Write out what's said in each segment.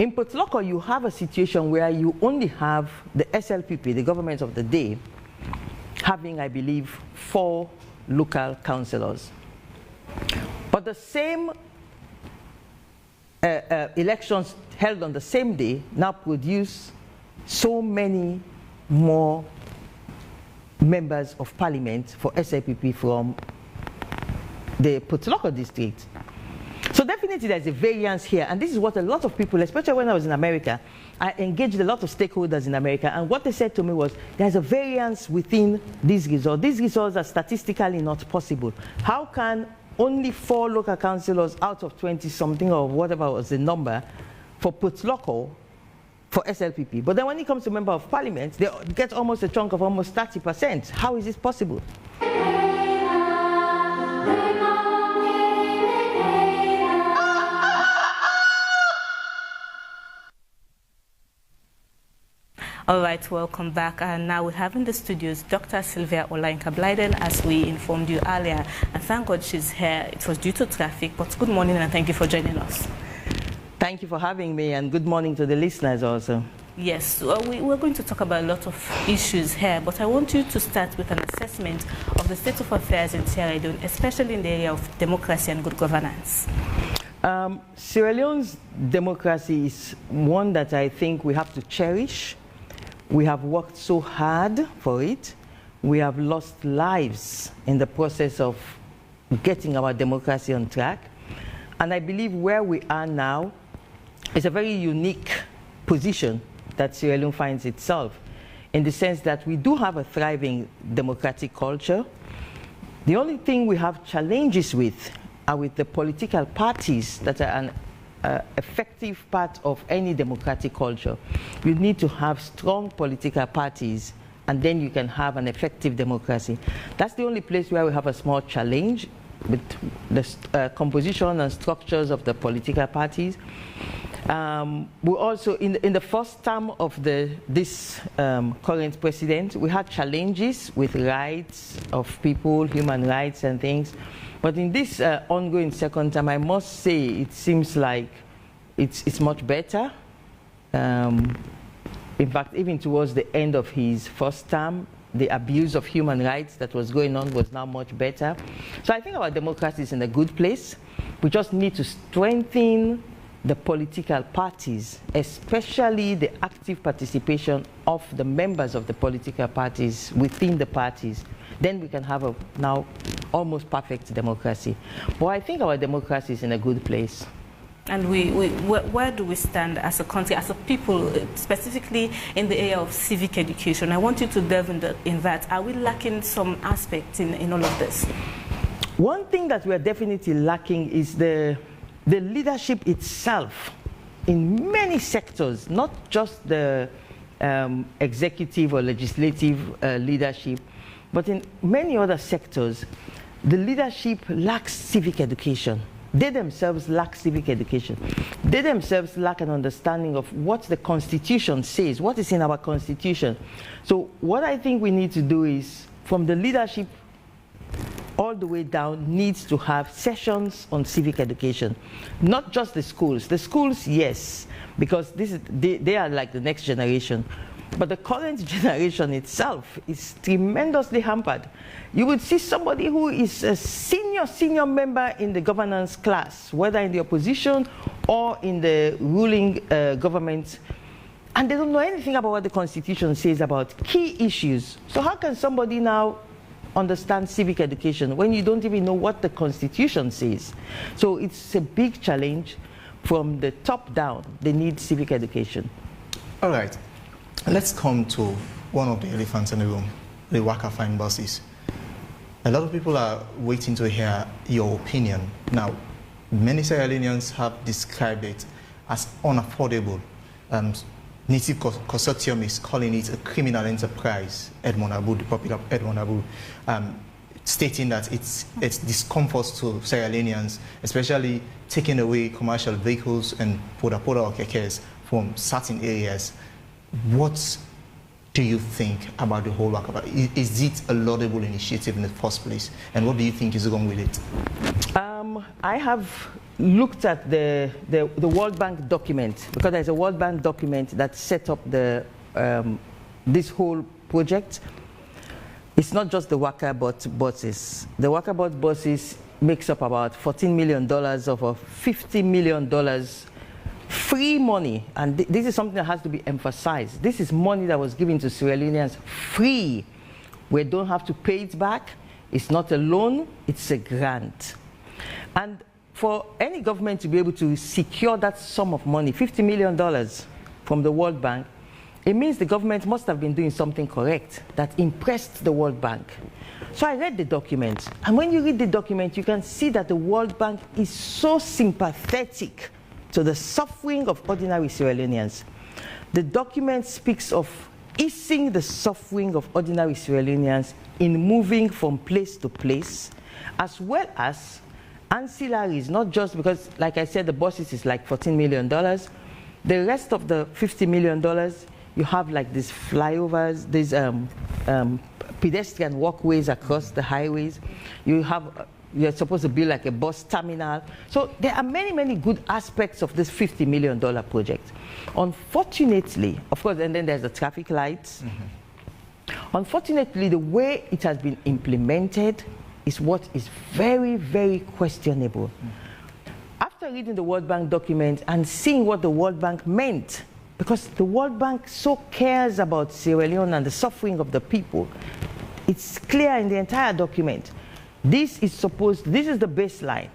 In Potloko, you have a situation where you only have the SLPP, the government of the day, having, I believe, 4 local councillors. But the same elections held on the same day now produce so many more members of parliament for SLPP from the Potloko district. So definitely there's a variance here, and this is what a lot of people, especially when I was in America, I engaged a lot of stakeholders in America, and what they said to me was, there's a variance within these results. These results are statistically not possible. How can only 4 local councillors out of 20-something or whatever was the number for Potloko for SLPP? But then when it comes to member of parliament, they get almost a chunk of almost 30%. How is this possible? All right, welcome back. And now we have in the studios Dr. Sylvia Blyden, as we informed you earlier. And thank God she's here. It was due to traffic, but good morning and thank you for joining us. Thank you for having me, and good morning to the listeners also. Yes, we're going to talk about a lot of issues here, but I want you to start with an assessment of the state of affairs in Sierra Leone, especially in the area of democracy and good governance. Sierra Leone's democracy is one that I think we have to cherish. We have worked so hard for it. We have lost lives in the process of getting our democracy on track. And I believe where we are now is a very unique position that Sierra Leone finds itself, in the sense that we do have a thriving democratic culture. The only thing we have challenges with are with the political parties that are an effective part of any democratic culture. You need to have strong political parties, and then you can have an effective democracy. That's the only place where we have a small challenge with the composition and structures of the political parties. We also, in the first term of this current president, we had challenges with rights of people, human rights and things. But in this ongoing second term, I must say it seems like it's much better. In fact, even towards the end of his first term, the abuse of human rights that was going on was now much better. So I think our democracy is in a good place. We just need to strengthen the political parties, especially the active participation of the members of the political parties within the parties. Then we can have a now almost perfect democracy. But I think our democracy is in a good place. And where do we stand as a country, as a people, specifically in the area of civic education? I want you to delve in that. Are we lacking some aspects in all of this? One thing that we are definitely lacking is the leadership itself in many sectors, not just the executive or legislative leadership, but in many other sectors, the leadership lacks civic education. They themselves lack civic education. They themselves lack an understanding of what the Constitution says, what is in our Constitution. So what I think we need to do is, from the leadership all the way down, needs to have sessions on civic education. Not just the schools. The schools, yes, because they are like the next generation. But the current generation itself is tremendously hampered. You would see somebody who is a senior member in the governance class, whether in the opposition or in the ruling government, and they don't know anything about what the Constitution says about key issues. So how can somebody now understand civic education when you don't even know what the Constitution says? So it's a big challenge from the top down. They need civic education. All right. Let's come to one of the elephants in the room, the Waka Fine buses. A lot of people are waiting to hear your opinion. Now, many Sierra Leoneans have described it as unaffordable. Native Consortium is calling it a criminal enterprise, Edmond Abu, the popular Edmond Abu, stating that it's discomfort to Sierra Leoneans, especially taking away commercial vehicles and poda or kekes from certain areas. What do you think about the whole Wakaba? Is it a laudable initiative in the first place? And what do you think is wrong with it? I have looked at the World Bank document, because there's a World Bank document that set up this whole project. It's not just the Walkabout buses. The Walkabout buses makes up about $14 million of a $50 million free money. And this is something that has to be emphasized. This is money that was given to Sierra Leoneans free. We don't have to pay it back. It's not a loan, it's a grant. And for any government to be able to secure that sum of money, $50 million from the World Bank, it means the government must have been doing something correct that impressed the World Bank. So I read the document, and when you read the document, you can see that the World Bank is so sympathetic to the suffering of ordinary Sierra Leoneans. The document speaks of easing the suffering of ordinary Sierra Leoneans in moving from place to place, as well as ancillaries, not just because, like I said, the buses is like $14 million. The rest of the $50 million, you have like these flyovers, these pedestrian walkways across the highways. You're supposed to build like a bus terminal. So there are many, many good aspects of this $50 million project. Unfortunately, of course, and then there's the traffic lights. Unfortunately, the way it has been implemented is what is very, very questionable. After reading the World Bank document and seeing what the World Bank meant, because the World Bank so cares about Sierra Leone and the suffering of the people, it's clear in the entire document. This is the baseline.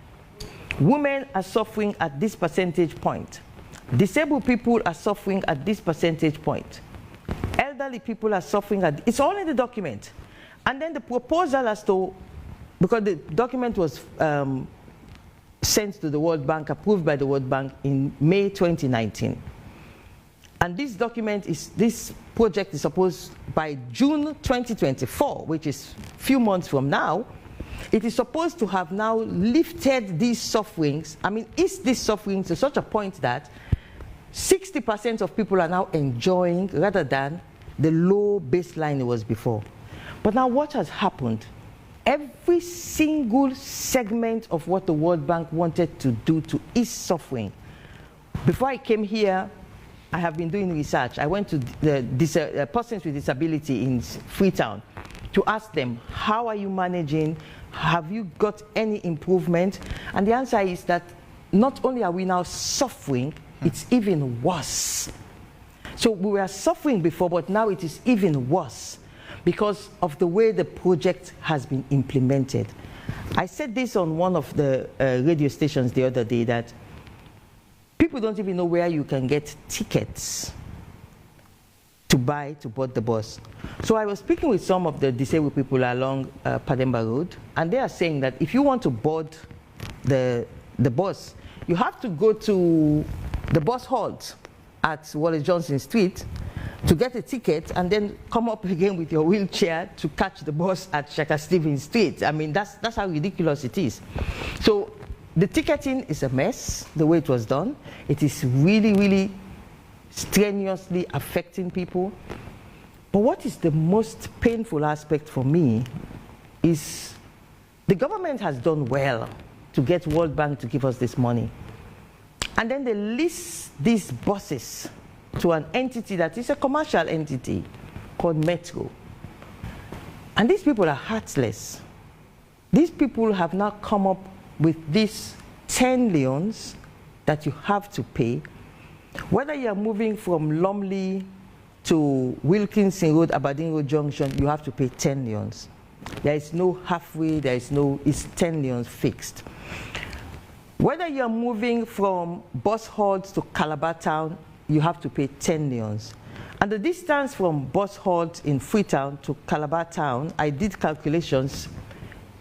Women are suffering at this percentage point. Disabled people are suffering at this percentage point. Elderly people are suffering at, it's all in the document. And then the proposal as to, because the document was sent to the World Bank, approved by the World Bank in May 2019. And this project is supposed by June 2024, which is a few months from now, it is supposed to have now lifted these sufferings, eased these sufferings to such a point that 60% of people are now enjoying rather than the low baseline it was before. But now what has happened? Every single segment of what the World Bank wanted to do to ease suffering. Before I came here, I have been doing research. I went to the persons with disability in Freetown to ask them, how are you managing? Have you got any improvement? And the answer is that not only are we now suffering, it's even worse. So we were suffering before, but now it is even worse because of the way the project has been implemented. I said this on one of the radio stations the other day, that people don't even know where you can get tickets to board the bus. So I was speaking with some of the disabled people along Pademba Road, and they are saying that if you want to board the bus, you have to go to the bus halt at Wallace Johnson Street to get a ticket and then come up again with your wheelchair to catch the bus at Shaka Stevens Street. That's how ridiculous it is. So the ticketing is a mess, the way it was done. It is really, really strenuously affecting people. But what is the most painful aspect for me is the government has done well to get World Bank to give us this money. And then they lease these buses to an entity that is a commercial entity called Metro. And these people are heartless. These people have now come up with these 10 leons that you have to pay. Whether you're moving from Lumley to Wilkinson Road, Aberdeen Road Junction, you have to pay 10 leons. There is no halfway, it's 10 leons fixed. Whether you're moving from Bus Halt to Calabar Town, you have to pay 10 leons. And the distance from Bus Halt in Freetown to Calabar Town, I did calculations,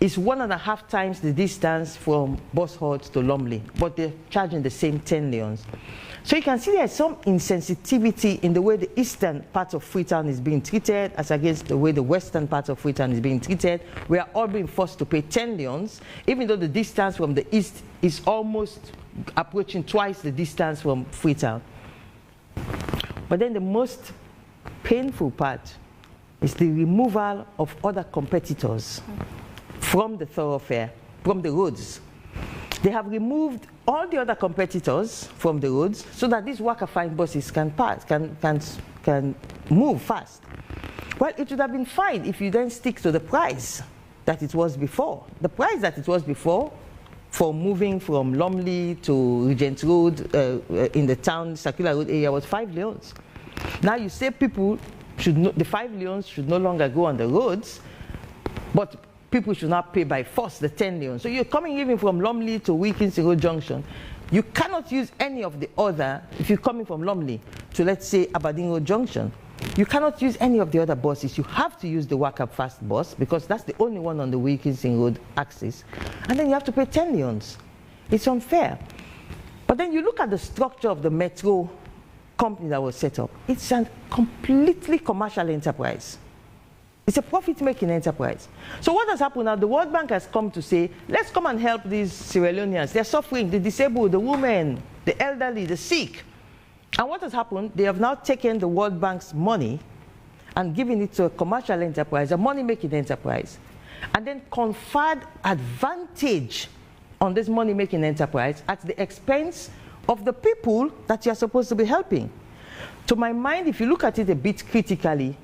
is 1.5 times the distance from Bus Halt to Lumley, but they're charging the same 10 leons. So you can see there's some insensitivity in the way the eastern part of Freetown is being treated as against the way the western part of Freetown is being treated. We are all being forced to pay 10 leons, even though the distance from the east is almost approaching twice the distance from Freetown. But then the most painful part is the removal of other competitors from the thoroughfare, from the roads. They have removed all the other competitors from the roads so that these worker-fine buses can pass, can move fast. Well, it would have been fine if you then stick to the price that it was before. The price that it was before for moving from Lumley to Regent Road in the town, Circular Road area was 5 leons. Now you say people should the 5 leons should no longer go on the roads, but people should not pay by force the 10 leons. So you're coming even from Lumley to Wilkinson Road Junction. You cannot use any of the other, if you're coming from Lumley to, let's say, Aberdeen Road Junction, you cannot use any of the other buses. You have to use the Waka Fast bus because that's the only one on the Wilkinson Road axis. And then you have to pay 10 leons. It's unfair. But then you look at the structure of the metro company that was set up. It's a completely commercial enterprise. It's a profit-making enterprise. So what has happened now? The World Bank has come to say, let's come and help these Sierra Leoneans. They're suffering, the disabled, the women, the elderly, the sick. And what has happened? They have now taken the World Bank's money and given it to a commercial enterprise, a money-making enterprise, and then conferred advantage on this money-making enterprise at the expense of the people that you're supposed to be helping. To my mind, if you look at it a bit critically,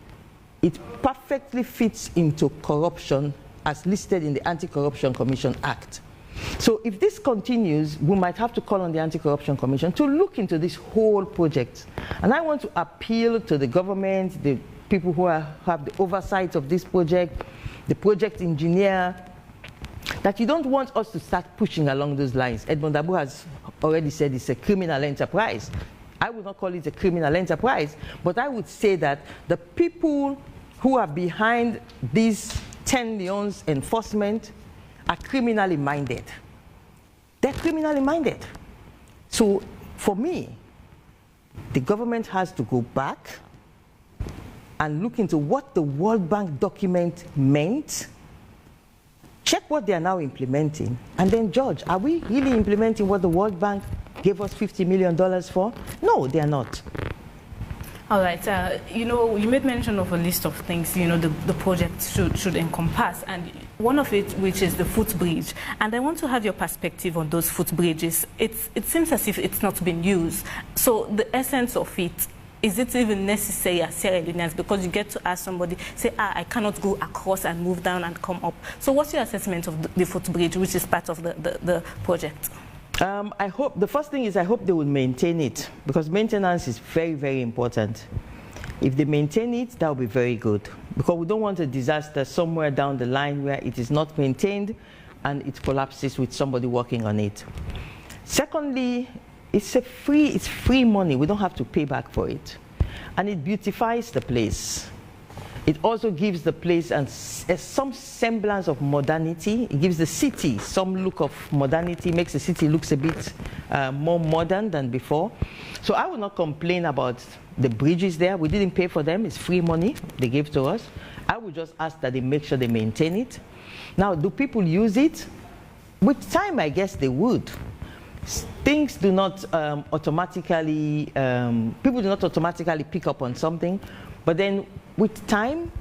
it perfectly fits into corruption as listed in the Anti-Corruption Commission Act. So if this continues, we might have to call on the Anti-Corruption Commission to look into this whole project. And I want to appeal to the government, the people who have the oversight of this project, the project engineer, that you don't want us to start pushing along those lines. Edmond Abu has already said it's a criminal enterprise. I would not call it a criminal enterprise, but I would say that the people who are behind these 10 leons enforcement are criminally minded. They're criminally minded. So for me, the government has to go back and look into what the World Bank document meant, check what they are now implementing, and then judge, are we really implementing what the World Bank gave us $50 million for? No, they are not. All right, you know, you made mention of a list of things, you know, the project should encompass, and one of it, which is the footbridge. And I want to have your perspective on those footbridges. It seems as if it's not been used. So the essence of it, is it even necessary as Sierra Leoneans? Because you get to ask somebody, say, I cannot go across and move down and come up. So what's your assessment of the footbridge, which is part of the project? I hope, the first thing is I hope they will maintain it, because maintenance is very, very important. If they maintain it, that will be very good, because we don't want a disaster somewhere down the line where it is not maintained and it collapses with somebody working on it. Secondly, it's free money. We don't have to pay back for it. And it beautifies the place. It also gives the place some semblance of modernity. It gives the city some look of modernity, makes the city looks a bit more modern than before. So I will not complain about the bridges there. We didn't pay for them. It's free money they gave to us. I would just ask that they make sure they maintain it. Now, do people use it? With time, I guess they would. Things do not automatically, people do not automatically pick up on something, but then with time,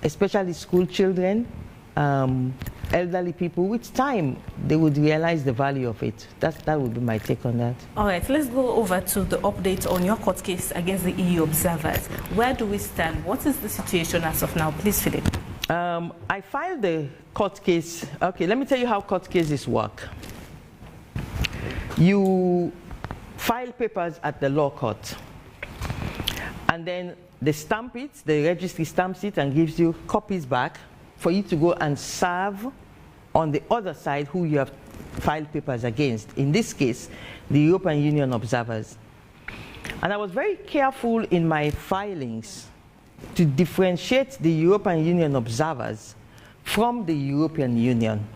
especially school children, elderly people, with time, they would realize the value of it. That would be my take on that. All right, let's go over to the update on your court case against the EU observers. Where do we stand? What is the situation as of now? Please, Philip. I filed the court case. Okay, let me tell you how court cases work. You file papers at the law court, and then they stamp it, the registry stamps it and gives you copies back for you to go and serve on the other side who you have filed papers against. In this case, the European Union observers. And I was very careful in my filings to differentiate the European Union observers from the European Union,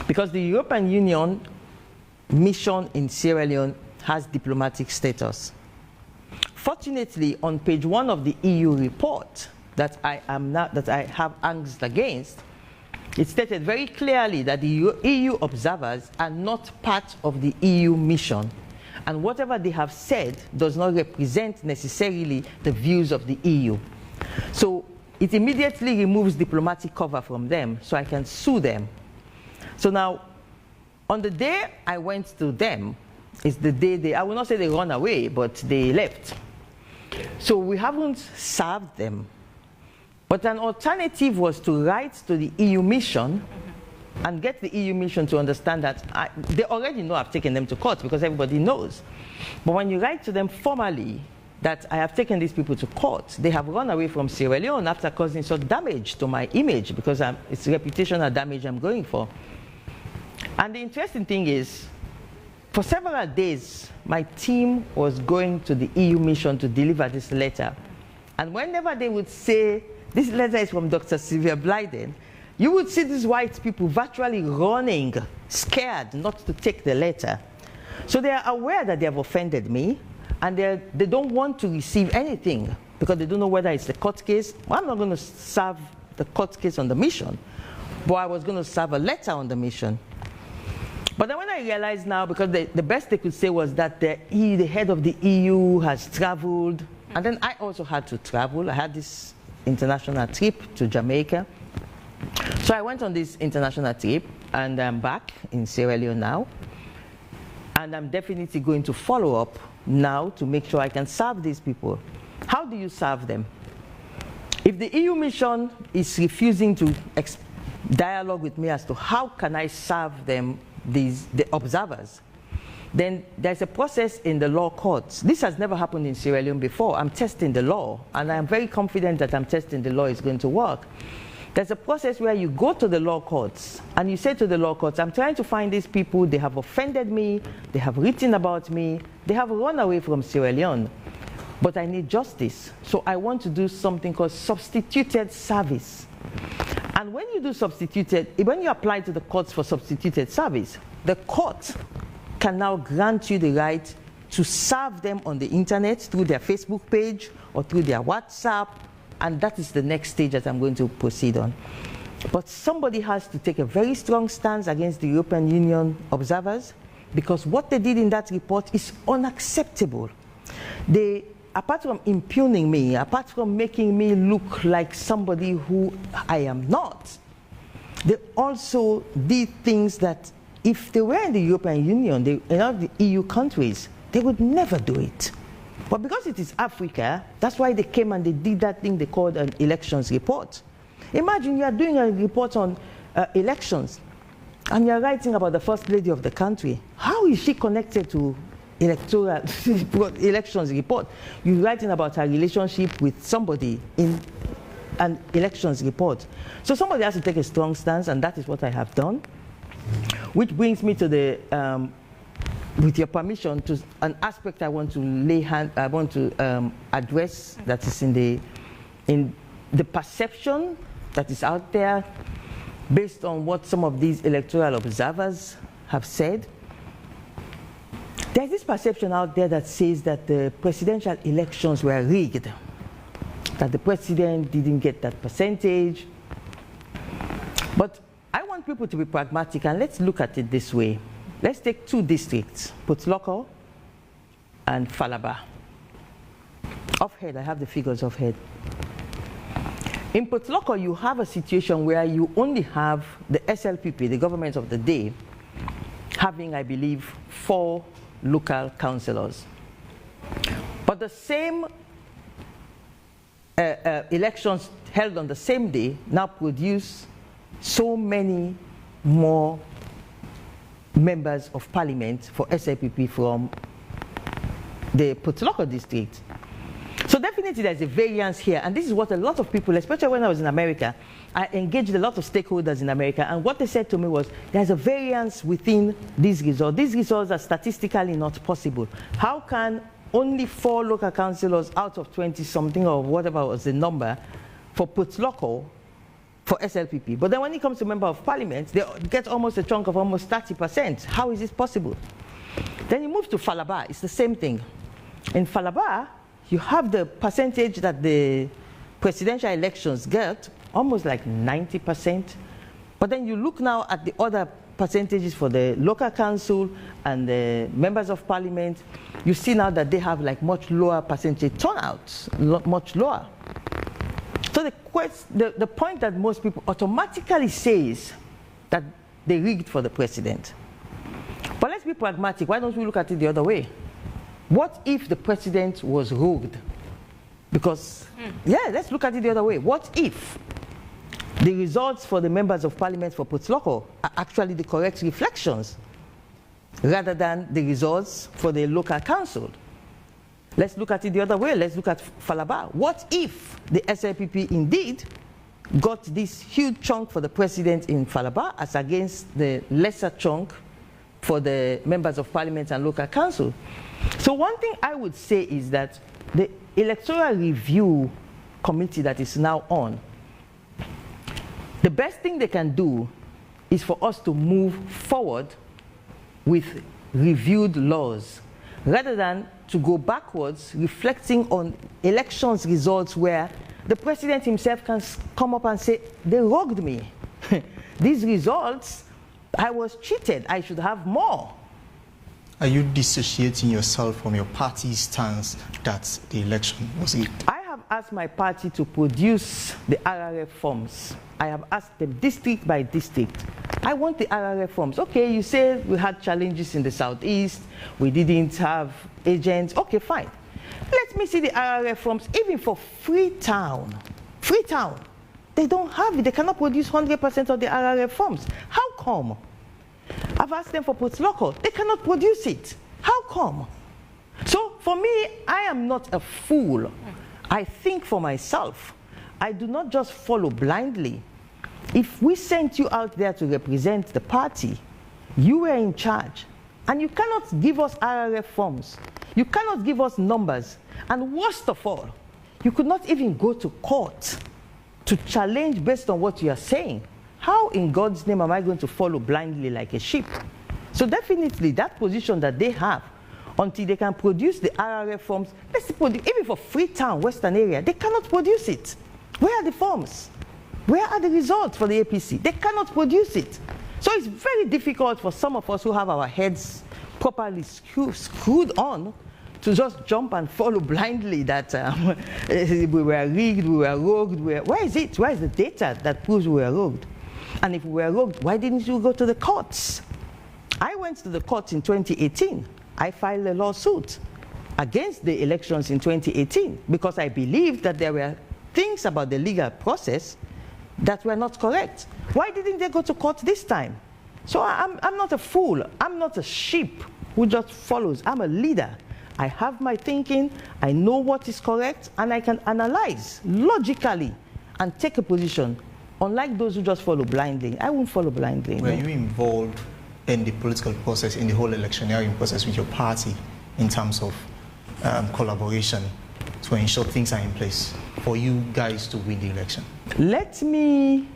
because the European Union mission in Sierra Leone has diplomatic status. Fortunately, on page 1 of the EU report that I have angst against, it stated very clearly that the EU observers are not part of the EU mission, and whatever they have said does not represent necessarily the views of the EU. So it immediately removes diplomatic cover from them, so I can sue them. So now, On the day I went to them, is the day I will not say they run away, but they left. So we haven't served them. But an alternative was to write to the EU mission and get the EU mission to understand that they already know I've taken them to court because everybody knows. But when you write to them formally that I have taken these people to court, they have run away from Sierra Leone after causing such damage to my image because it's reputational damage I'm going for. And the interesting thing is, for several days, my team was going to the EU mission to deliver this letter. And whenever they would say, this letter is from Dr. Sylvia Blyden, you would see these white people virtually running, scared not to take the letter. So they are aware that they have offended me, and they don't want to receive anything because they don't know whether it's the court case. Well, I'm not going to serve the court case on the mission, but I was going to serve a letter on the mission. But then when I realized now, because the best they could say was that the head of the EU has traveled, and then I also had to travel. I had this international trip to Jamaica. So I went on this international trip, and I'm back in Sierra Leone now. And I'm definitely going to follow up now to make sure I can serve these people. How do you serve them? If the EU mission is refusing to dialogue with me as to how can I serve them, the observers, then there's a process in the law courts. This has never happened in Sierra Leone before. I'm testing the law, and I'm very confident that I'm testing the law is going to work. There's a process where you go to the law courts, and you say to the law courts, I'm trying to find these people, they have offended me, they have written about me, they have run away from Sierra Leone, but I need justice. So I want to do something called substituted service. And when you do when you apply to the courts for substituted service, the court can now grant you the right to serve them on the internet through their Facebook page or through their WhatsApp, and that is the next stage that I'm going to proceed on. But somebody has to take a very strong stance against the European Union observers, because what they did in that report is unacceptable. They, apart from impugning me, apart from making me look like somebody who I am not, they also did things that if they were in the European Union, in all the EU countries, they would never do it. But because it is Africa, that's why they came and they did that thing they called an elections report. Imagine you are doing a report on elections, and you're writing about the first lady of the country. How is she connected to electoral elections report? You're writing about her relationship with somebody in an elections report. So somebody has to take a strong stance, and that is what I have done. Which brings me to the, with your permission, to an aspect I want to address, that is in the perception that is out there based on what some of these electoral observers have said. There's this perception out there that says that the presidential elections were rigged, that the president didn't get that percentage. But I want people to be pragmatic, and let's look at it this way. Let's take two districts, Potloko and Falaba. Off head, I have the figures off head. In Potloko, you have a situation where you only have the SLPP, the government of the day, having, I believe, 4 local councillors. But the same elections held on the same day now produce so many more members of parliament for SLPP from the Potloko district. So definitely there's a variance here, and this is what a lot of people, especially when I was in America, I engaged a lot of stakeholders in America, and what they said to me was, there's a variance within these results. These results are statistically not possible. How can only 4 local councillors out of 20-something or whatever was the number for Potloko for SLPP? But then when it comes to member of parliament, they get almost a chunk of almost 30%. How is this possible? Then you move to Falaba, it's the same thing. In Falaba, you have the percentage that the presidential elections get, almost like 90%. But then you look now at the other percentages for the local council and the members of parliament, you see now that they have like much lower percentage turnouts, much lower. So the point that most people automatically say is that they rigged for the president. But let's be pragmatic. Why don't we look at it the other way? What if the president was rogued? Because, yeah, let's look at it the other way. What if the results for the members of parliament for Potloko are actually the correct reflections rather than the results for the local council? Let's look at it the other way. Let's look at Falaba. What if the SLPP indeed got this huge chunk for the president in Falaba as against the lesser chunk for the members of parliament and local council? So one thing I would say is that the electoral review committee that is now on, the best thing they can do is for us to move forward with reviewed laws rather than to go backwards reflecting on elections results where the president himself can come up and say, they robbed me. These results, I was cheated, I should have more. Are you dissociating yourself from your party's stance that the election was rigged? I have asked my party to produce the RRF forms. I have asked them district by district. I want the RRF forms. Okay, you say we had challenges in the southeast, we didn't have agents. Okay, fine. Let me see the RRF forms, even for Freetown. Freetown, they don't have it. They cannot produce 100% of the RRF forms. How come? I've asked them for Potloko. They cannot produce it. How come? So for me, I am not a fool. I think for myself. I do not just follow blindly. If we sent you out there to represent the party, you were in charge, and you cannot give us RRF forms. You cannot give us numbers. And worst of all, you could not even go to court to challenge based on what you are saying. How in God's name am I going to follow blindly like a sheep? So definitely that position that they have, until they can produce the RRF forms, let's produce, even for Freetown, Western area, they cannot produce it. Where are the forms? Where are the results for the APC? They cannot produce it. So it's very difficult for some of us who have our heads properly screwed on to just jump and follow blindly that we were rigged, we were rogued. Where is it? Where is the data that proves we were rogued? And if we were rogued, why didn't you go to the courts? I went to the courts in 2018. I filed a lawsuit against the elections in 2018 because I believed that there were things about the legal process that were not correct. Why didn't they go to court this time? So I'm not a fool. I'm not a sheep who just follows. I'm a leader. I have my thinking. I know what is correct, and I can analyze logically and take a position. Unlike those who just follow blindly. I won't follow blindly. Were you involved in the political process, in the whole electioneering process with your party in terms of collaboration to ensure things are in place for you guys to win the election? Let me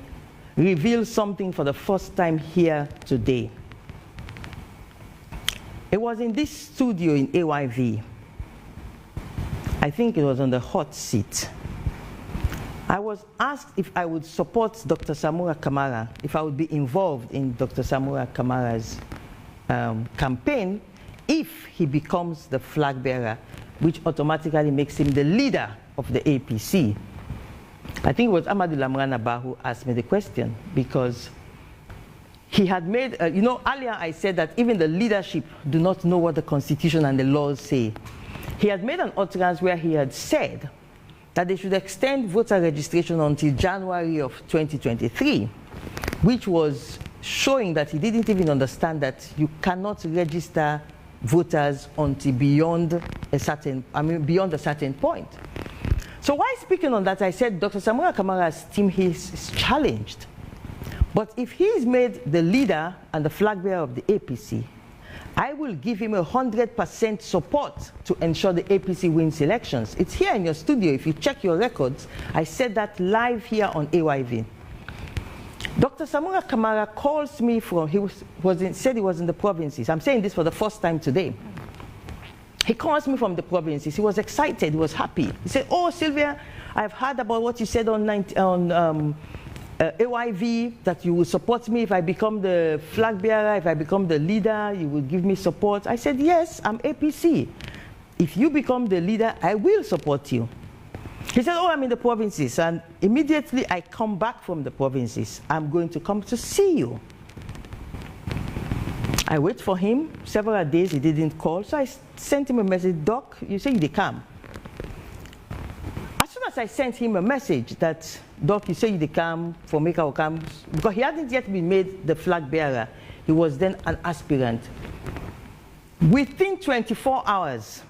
reveal something for the first time here today. It was in this studio in AYV. I think it was on the hot seat. I was asked if I would support Dr. Samura Kamara, if I would be involved in Dr. Samura Kamara's campaign if he becomes the flag bearer, which automatically makes him the leader of the APC. I think it was Amadou Lamrana who asked me the question because he had made, you know, earlier I said that even the leadership do not know what the Constitution and the laws say. He had made an utterance where he had said that they should extend voter registration until January of 2023, which was showing that he didn't even understand that you cannot register voters until beyond a certain, beyond a certain point. So while speaking on that, I said Dr. Samura Kamara's team is challenged. But if he is made the leader and the flag bearer of the APC, I will give him 100% support to ensure the APC wins elections. It's here in your studio. If you check your records, I said that live here on AYV. Dr. Samura Kamara calls me from, said he was in the provinces. I'm saying this for the first time today. He calls me from the provinces. He was excited. He was happy. He said, oh, Sylvia, I've heard about what you said on AYV, that you will support me if I become the flag bearer, if I become the leader, you will give me support. I said, yes, I'm APC. If you become the leader, I will support you. He said, oh, I'm in the provinces, and immediately I come back from the provinces. I'm going to come to see you. I wait for him. Several days he didn't call. So I sent him a message, Doc, you say you come. As soon as I sent him a message that, Doc, you say you come for make our come, because he hadn't yet been made the flag bearer. He was then an aspirant. Within 24 hours,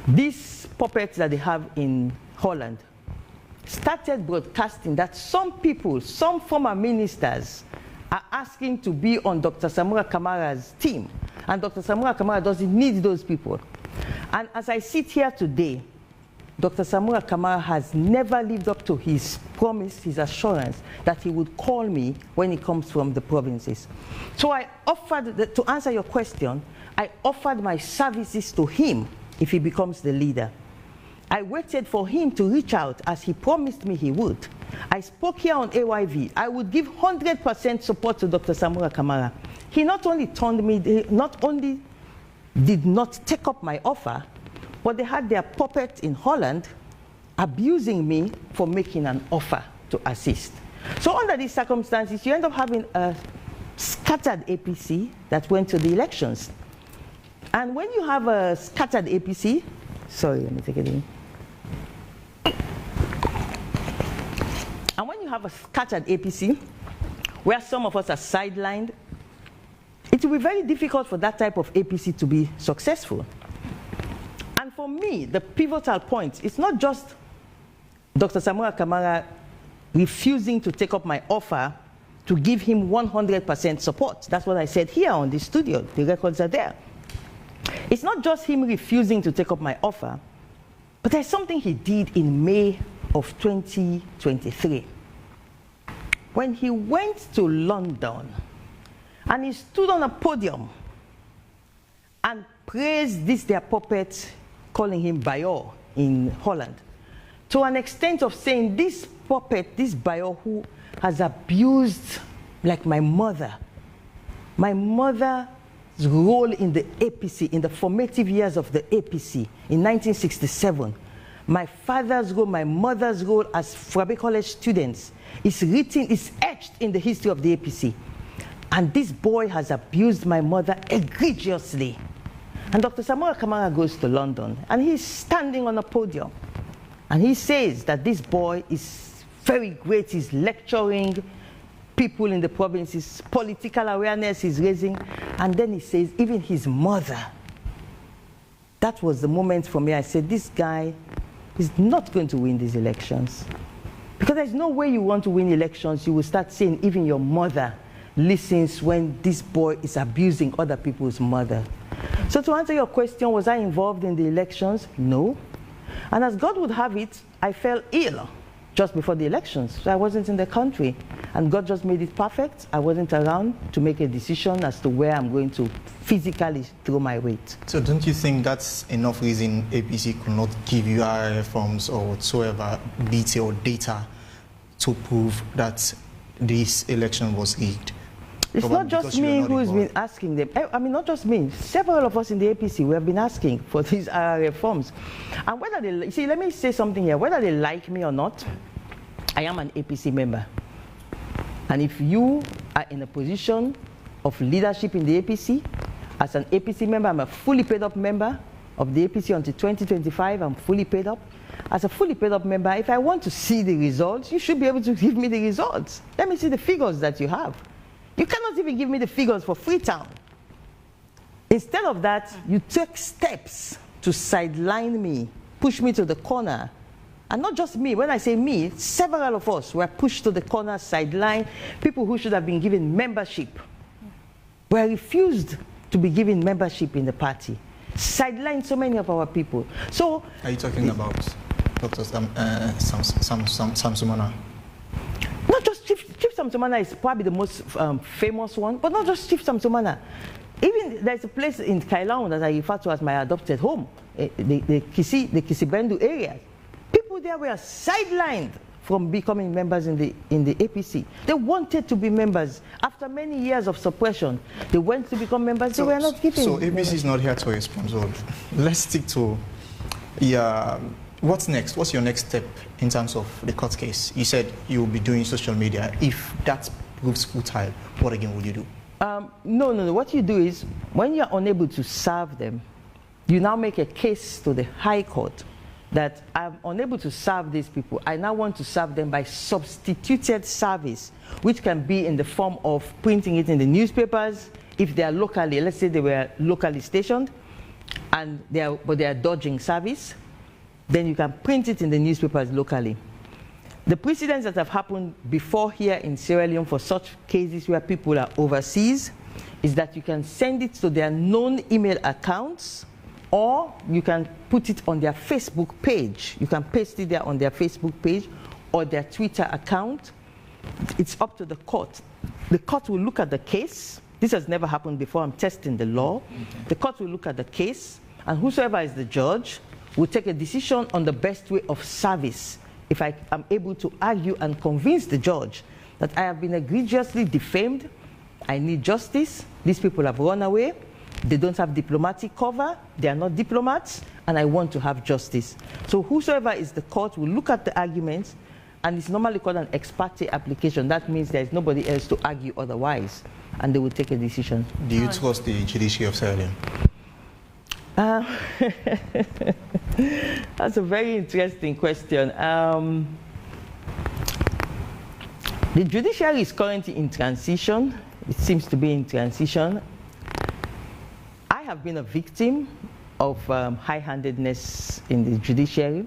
these puppets that they have in Holland started broadcasting that some people, some former ministers, are asking to be on Dr. Samura Kamara's team. And Dr. Samura Kamara doesn't need those people. And as I sit here today, Dr. Samura Kamara has never lived up to his promise, his assurance that he would call me when he comes from the provinces. So I offered, to answer your question, I offered my services to him if he becomes the leader. I waited for him to reach out as he promised me he would. I spoke here on AYV. I would give 100% support to Dr. Samura Kamara. He not only turned me, he not only did not take up my offer, but they had their puppet in Holland abusing me for making an offer to assist. So under these circumstances, you end up having a scattered APC that went to the elections. And when you have a scattered APC, sorry, let me take it in. And when you have a scattered APC, where some of us are sidelined, it will be very difficult for that type of APC to be successful. And for me, the pivotal point is not just Dr. Samura Kamara refusing to take up my offer to give him 100% support. That's what I said here on the studio. The records are there. It's not just him refusing to take up my offer, but there's something he did in May of 2023. When he went to London and he stood on a podium and praised this their puppet, calling him Bayo in Holland, to an extent of saying this puppet, this Bayo who has abused like my mother's role in the APC, in the formative years of the APC in 1967, my father's role, my mother's role as Frabe College students is written, is etched in the history of the APC. And this boy has abused my mother egregiously. And Dr. Samura Kamara goes to London, and he's standing on a podium. And he says that this boy is very great, he's lecturing people in the provinces, political awareness he's raising. And then he says, even his mother. That was the moment for me. I said, this guy is not going to win these elections. Because there's no way you want to win elections, you will start saying even your mother listens when this boy is abusing other people's mother. So to answer your question, was I involved in the elections? No. And as God would have it, I fell ill just before the elections. So I wasn't in the country. And God just made it perfect. I wasn't around to make a decision as to where I'm going to physically throw my weight. So don't you think that's enough reason APC could not give you RIF forms or whatsoever detail or data to prove that this election was rigged? It's not just me who's been asking them. I mean, not just me. Several of us in the APC, we have been asking for these RRF forms. And whether they, see, let me say something here. Whether they like me or not, I am an APC member. And if you are in a position of leadership in the APC, as an APC member, I'm a fully paid up member of the APC until 2025. I'm fully paid up. As a fully paid up member, if I want to see the results, you should be able to give me the results. Let me see the figures that you have. You cannot even give me the figures for Freetown. Instead of that, you take steps to sideline me, push me to the corner. And not just me. When I say me, several of us were pushed to the corner, sideline. People who should have been given membership were refused to be given membership in the party. Sidelined so many of our people. So, are you talking about Dr. Samsumana? Not just Chief Samsumana is probably the most famous one, but not just Chief Samsumana. Even there's a place in Kailahun that I refer to as my adopted home, the Kisibendu area. People there were sidelined from becoming members in the APC. They wanted to be members. After many years of suppression, they went to become members. They were not given. So APC is not here to respond. So let's stick to, what's next? What's your next step in terms of the court case? You said you will be doing social media. If that proves futile, what again would you do? No. What you do is, when you're unable to serve them, you now make a case to the High Court that I'm unable to serve these people. I now want to serve them by substituted service, which can be in the form of printing it in the newspapers if they are locally, let's say they were locally stationed, and but they are dodging service, then you can print it in the newspapers locally. The precedents that have happened before here in Sierra Leone for such cases where people are overseas is that you can send it to their known email accounts, or you can put it on their Facebook page. You can paste it there on their Facebook page or their Twitter account. It's up to the court. The court will look at the case. This has never happened before. I'm testing the law. Okay. The court will look at the case, and whosoever is the judge will take a decision on the best way of service. If I am able to argue and convince the judge that I have been egregiously defamed, I need justice, these people have run away, they don't have diplomatic cover, they are not diplomats, and I want to have justice. So whosoever is the court will look at the arguments, and it's normally called an ex parte application. That means there is nobody else to argue otherwise, and they will take a decision. Do you trust the judiciary of Sierra Leone? That's a very interesting question. The judiciary is currently in transition. It seems to be in transition. I have been a victim of high-handedness in the judiciary,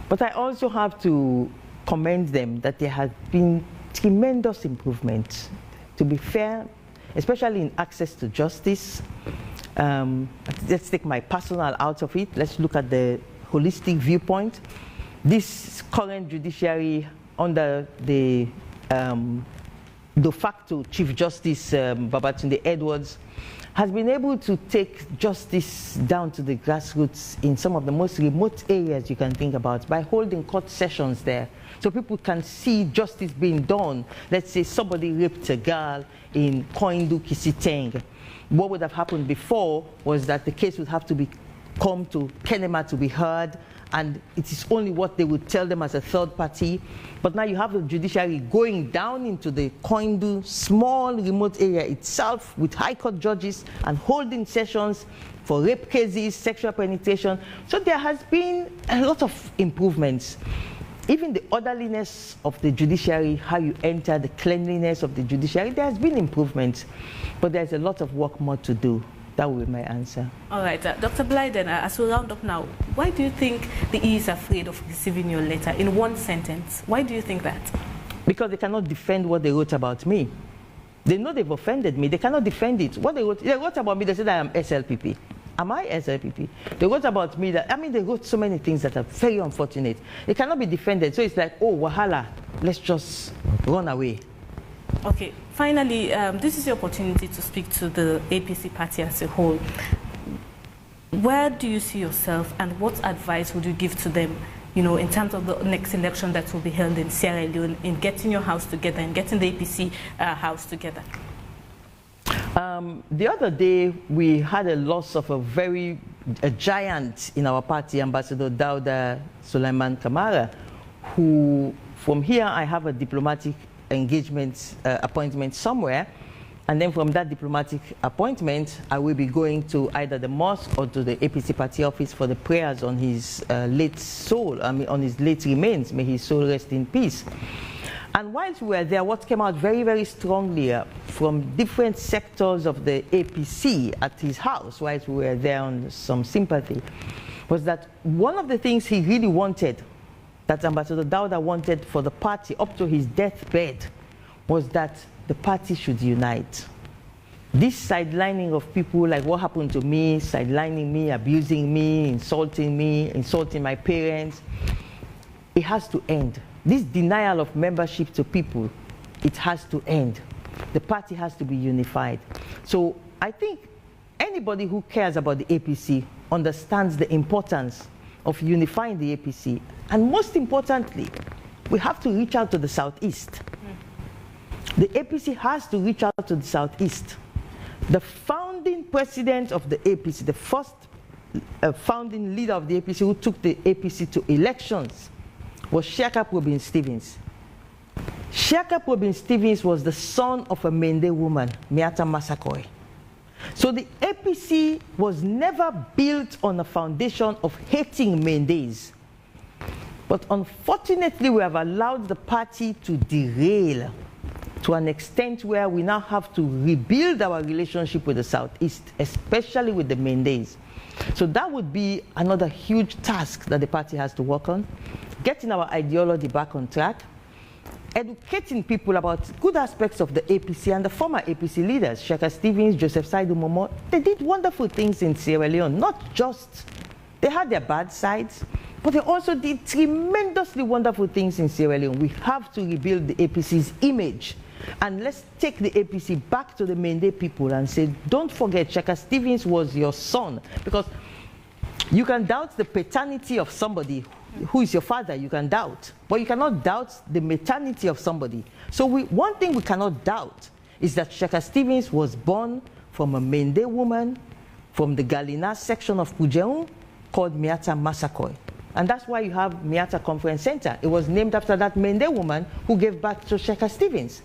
but I also have to commend them that there has been tremendous improvement. To be fair, especially in access to justice. Let's take my personal out of it. Let's look at the holistic viewpoint. This current judiciary under the de facto Chief Justice Babatunde Edwards has been able to take justice down to the grassroots in some of the most remote areas you can think about by holding court sessions there. So people can see justice being done. Let's say somebody raped a girl in Koindu, Kisiteng. What would have happened before was that the case would have to come to Kenema to be heard, and it is only what they would tell them as a third party. But now you have the judiciary going down into the Koindu, small remote area itself with high court judges and holding sessions for rape cases, sexual penetration. So there has been a lot of improvements. Even the orderliness of the judiciary, how you enter, the cleanliness of the judiciary, there has been improvements, but there's a lot of work more to do. That will be my answer. All right, Dr. Blyden, as we round up now, why do you think the E is afraid of receiving your letter in one sentence? Why do you think that? Because they cannot defend what they wrote about me. They know they've offended me. They cannot defend it. What they wrote about me, they said I am SLPP. Am I SLPP? They wrote about me that, they wrote so many things that are very unfortunate. It cannot be defended. So it's like, oh, wahala, let's just run away. Okay, finally, this is your opportunity to speak to the APC party as a whole. Where do you see yourself, and what advice would you give to them, in terms of the next election that will be held in Sierra Leone, in getting your house together and getting the APC house together? The other day, we had a loss of a giant in our party, Ambassador Dauda Sulaiman Kamara, who, from here, I have a diplomatic engagement appointment somewhere, and then from that diplomatic appointment, I will be going to either the mosque or to the APC party office for the prayers on his late soul, on his late remains. May his soul rest in peace. And whilst we were there, what came out very, very strongly from different sectors of the APC at his house, whilst we were there on some sympathy, was that one of the things he really wanted, that Ambassador Dauda wanted for the party up to his deathbed, was that the party should unite. This sidelining of people, like what happened to me, sidelining me, abusing me, insulting my parents, it has to end. This denial of membership to people, it has to end. The party has to be unified. So I think anybody who cares about the APC understands the importance of unifying the APC. And most importantly, we have to reach out to the Southeast. The APC has to reach out to the Southeast. The founding president of the APC, the first founding leader of the APC who took the APC to elections, was Shaka Probin Stevens. Shaka Probin Stevens was the son of a Mende woman, Miata Massaquoi. So the APC was never built on a foundation of hating Mendes. But unfortunately, we have allowed the party to derail to an extent where we now have to rebuild our relationship with the Southeast, especially with the Mendes. So that would be another huge task that the party has to work on, getting our ideology back on track, educating people about good aspects of the APC and the former APC leaders, Shaka Stevens, Joseph Saidu Momo. They did wonderful things in Sierra Leone, not just, they had their bad sides, but they also did tremendously wonderful things in Sierra Leone. We have to rebuild the APC's image. And let's take the APC back to the Mende people and say, don't forget, Shaka Stevens was your son. Because you can doubt the paternity of somebody who is your father, you can doubt. But you cannot doubt the maternity of somebody. So one thing we cannot doubt is that Shaka Stevens was born from a Mende woman from the Galina section of Pujeung called Miata Massaquoi. And that's why you have Miata Conference Center. It was named after that Mende woman who gave birth to Shaka Stevens.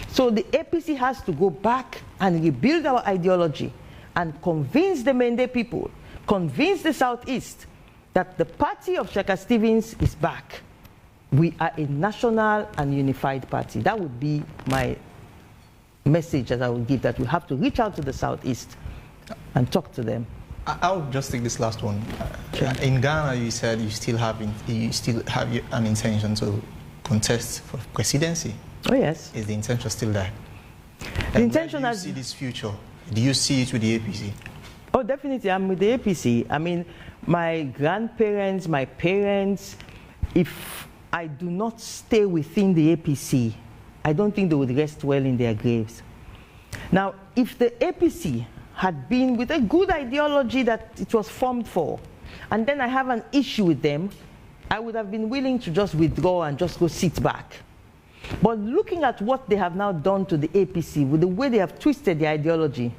So the APC has to go back and rebuild our ideology and convince the Mende people, convince the Southeast that the party of Shaka Stevens is back. We are a national and unified party. That would be my message that I would give, that we have to reach out to the Southeast and talk to them. I'll just take this last one. Sure. In Ghana, you said you still have an intention to contest for presidency. Oh yes. Is the intention still there? The intention do you see this future? Do you see it with the APC? Oh, definitely. I'm with the APC. I mean, my grandparents, my parents, if I do not stay within the APC, I don't think they would rest well in their graves. Now, if the APC had been with a good ideology that it was formed for, and then I have an issue with them, I would have been willing to just withdraw and just go sit back. But looking at what they have now done to the APC, with the way they have twisted the ideology,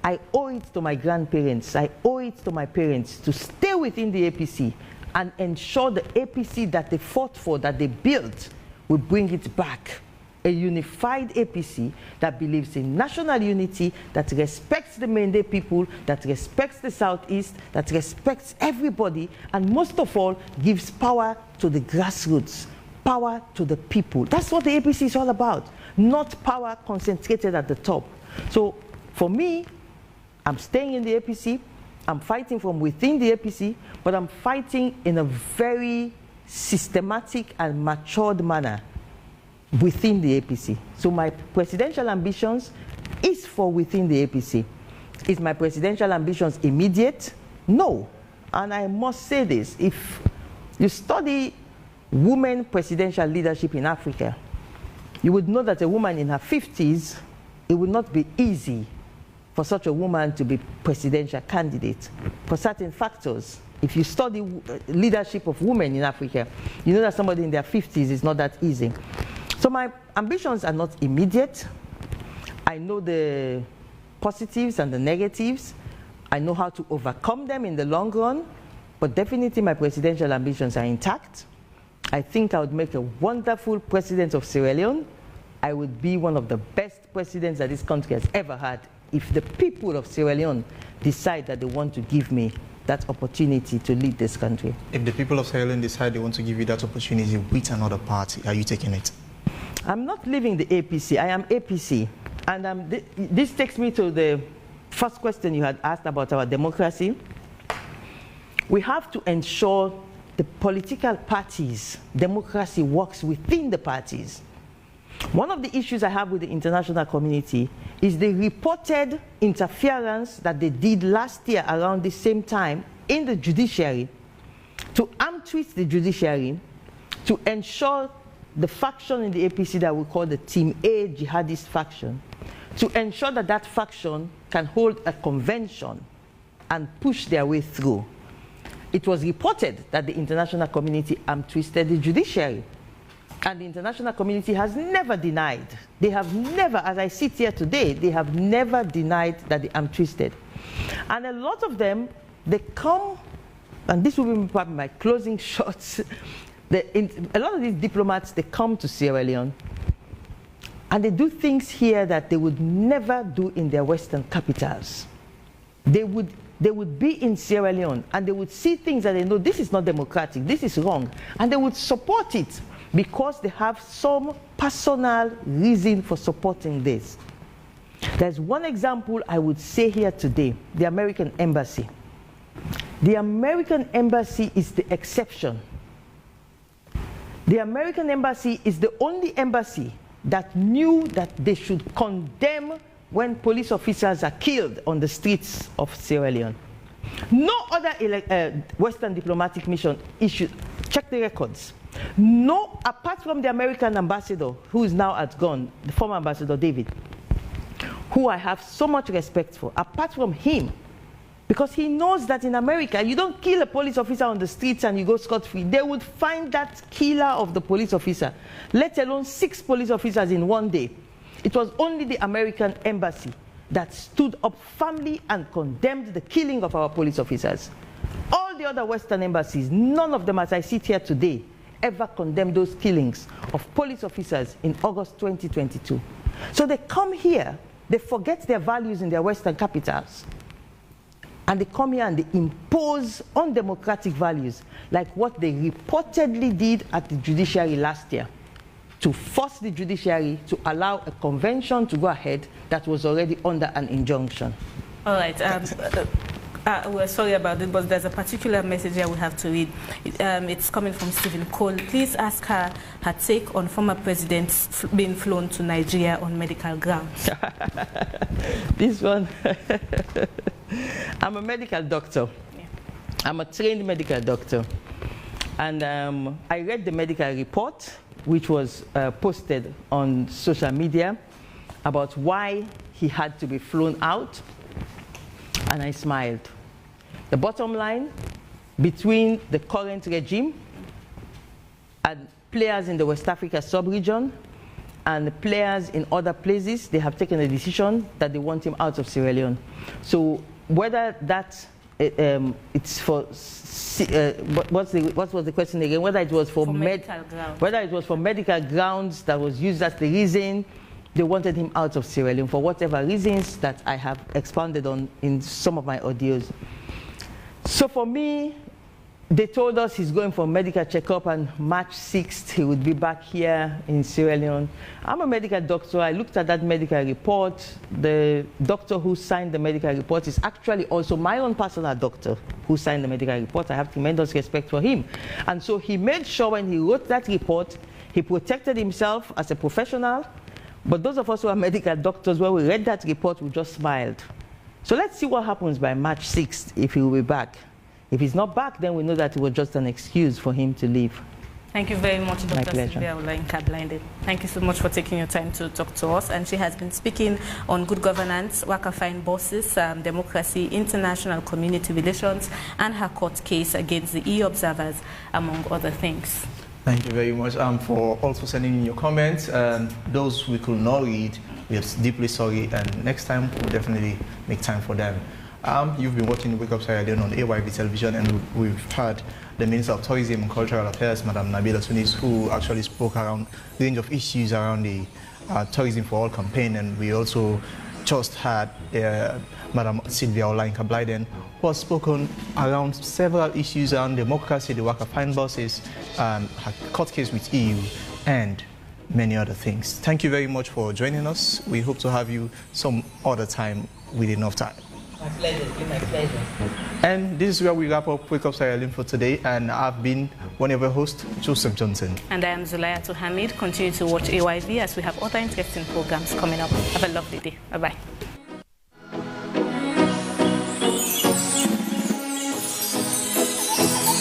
I owe it to my grandparents, I owe it to my parents to stay within the APC and ensure the APC that they fought for, that they built, will bring it back. A unified APC that believes in national unity, that respects the Mende people, that respects the Southeast, that respects everybody, and most of all, gives power to the grassroots, power to the people. That's what the APC is all about, not power concentrated at the top. So for me, I'm staying in the APC, I'm fighting from within the APC, but I'm fighting in a very systematic and matured manner within the APC. So my presidential ambitions is for within the APC. Is my presidential ambitions immediate? No. And I must say this, if you study women presidential leadership in Africa, you would know that a woman in her 50s, it would not be easy for such a woman to be presidential candidate for certain factors. If you study leadership of women in Africa, you know that somebody in their 50s is not that easy. So my ambitions are not immediate. I know the positives and the negatives. I know how to overcome them in the long run, but definitely my presidential ambitions are intact. I think I would make a wonderful president of Sierra Leone. I would be one of the best presidents that this country has ever had if the people of Sierra Leone decide that they want to give me that opportunity to lead this country. If the people of Sierra Leone decide they want to give you that opportunity with another party, are you taking it? I'm not leaving the APC. I am APC. And this takes me to the first question you had asked about our democracy. We have to ensure the political parties' democracy works within the parties. One of the issues I have with the international community is the reported interference that they did last year around the same time in the judiciary to arm twist the judiciary to ensure the faction in the APC that we call the Team A jihadist faction, to ensure that that faction can hold a convention and push their way through. It was reported that the international community arm twisted the judiciary. And the international community has never denied. They have never, as I sit here today, they have never denied that they arm twisted. And a lot of them, they come, and this will be probably my closing shots. A lot of these diplomats, they come to Sierra Leone And they do things here that they would never do in their Western capitals. They would be in Sierra Leone and they would see things that they know this is not democratic, this is wrong, and they would support it because they have some personal reason for supporting this. There's one example I would say here today, the American Embassy. The American Embassy is the exception. The American Embassy is the only embassy that knew that they should condemn when police officers are killed on the streets of Sierra Leone. No other Western diplomatic mission issued, check the records. No, apart from the American ambassador, who is now gone, the former ambassador David, who I have so much respect for, apart from him, because he knows that in America, you don't kill a police officer on the streets and you go scot-free. They would find that killer of the police officer, let alone 6 police officers in one day. It was only the American Embassy that stood up firmly and condemned the killing of our police officers. All the other Western embassies, none of them, as I sit here today, ever condemned those killings of police officers in August 2022. So they come here, they forget their values in their Western capitals, and they come here and they impose undemocratic values, like what they reportedly did at the judiciary last year, to force the judiciary to allow a convention to go ahead that was already under an injunction. All right. We're sorry about it, but there's a particular message here we have to read. It's coming from Stephen Cole. Please ask her take on former presidents being flown to Nigeria on medical grounds. This one, I'm a medical doctor. Yeah. I'm a trained medical doctor. And I read the medical report, which was posted on social media, about why he had to be flown out, and I smiled. The bottom line, between the current regime and players in the West Africa sub-region and players in other places, they have taken a decision that they want him out of Sierra Leone. So whether that it's for what was the question again? Whether it was for medical grounds. Whether it was for medical grounds that was used as the reason they wanted him out of Sierra Leone, for whatever reasons that I have expounded on in some of my audios. So for me, they told us he's going for a medical checkup, and March 6th he would be back here in Sierra Leone. I'm a medical doctor. I looked at that medical report. The doctor who signed the medical report is actually also my own personal doctor who signed the medical report. I have tremendous respect for him. And so he made sure when he wrote that report, he protected himself as a professional. But those of us who are medical doctors, when we read that report, we just smiled. So let's see what happens by March 6th if he will be back. If he's not back, then we know that it was just an excuse for him to leave. Thank you very much, Dr. Sylvia Blyden. Thank you so much for taking your time to talk to us. And she has been speaking on good governance, Wakafine bosses, democracy, international community relations, and her court case against the e-observers, among other things. Thank you very much for also sending in your comments. Those we could not read, we are deeply sorry, and next time we'll definitely make time for them. You've been watching Wake Up Sierra Leone on AYV television, and we've heard the Minister of Tourism and Cultural Affairs, Madam Nabila Tunis, who actually spoke around the range of issues around the Tourism for All campaign, and we also just had Madam Sylvia Blyden, who has spoken around several issues around democracy, the Wakafine bosses, her court case with EU, and many other things. Thank you very much for joining us. We hope to have you some other time with enough time. My pleasure, it's been my pleasure. And this is where we wrap up Wake Up Sierra Leone for today, and I've been one of your hosts, Joseph Johnson. And I am Zulayatu Hamid. Continue to watch AYV as we have other interesting programs coming up. Have a lovely day. Bye-bye.